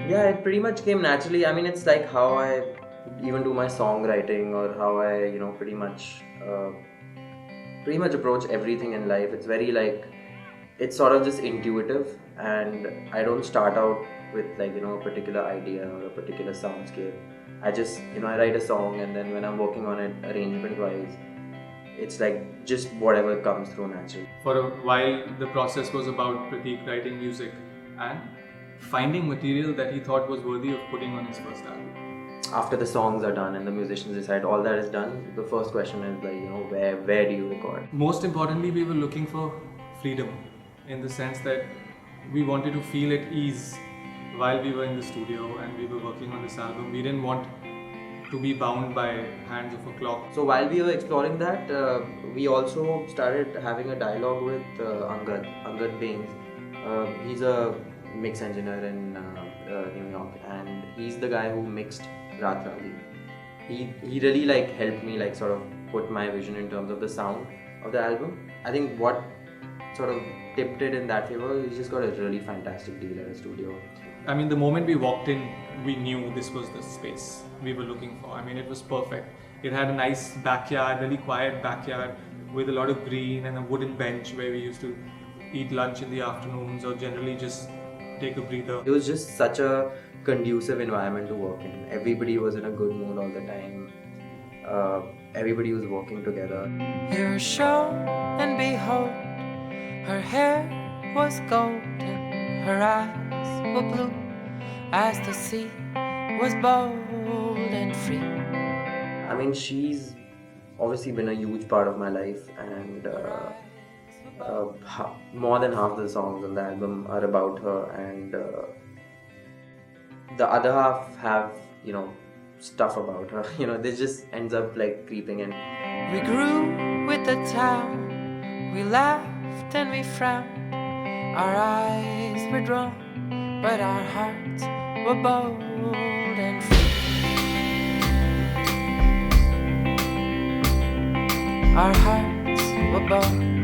Yeah, it pretty much came naturally. I mean, it's like how I even do my songwriting or how I, pretty much approach everything in life. It's very like, it's sort of just intuitive, and I don't start out with like, a particular idea or a particular soundscape. I just, I write a song, and then when I'm working on it arrangement wise, it's like just whatever comes through naturally. For a while, the process was about Prateek writing music and finding material that he thought was worthy of putting on his first album. After the songs are done and the musicians decide all that is done, the first question is like, where do you record? Most importantly, we were looking for freedom in the sense that we wanted to feel at ease while we were in the studio and we were working on this album. We didn't want to be bound by hands of a clock. So while we were exploring that, we also started having a dialogue with Angad Bains. He's a mix engineer in New York, and he's the guy who mixed Raat Ragi. He really like helped me like sort of put my vision in terms of the sound of the album. I think what sort of tipped it in that favor, he just got a really fantastic deal at a studio. I mean, the moment we walked in, we knew this was the space we were looking for. I mean, it was perfect. It had a nice backyard, really quiet backyard with a lot of green and a wooden bench where we used to eat lunch in the afternoons or generally just take a breather. It was just such a conducive environment to work in. Everybody was in a good mood all the time. Everybody was working together. Hear her show and behold, her hair was golden, her eyes were blue, as the sea was bold and free. I mean, she's obviously been a huge part of my life, and more than half the songs on the album are about her, and the other half have, stuff about her. This just ends up like creeping in. We grew with the town, we laughed and we frowned, our eyes were drawn, but our hearts were bold and free. Our hearts were bold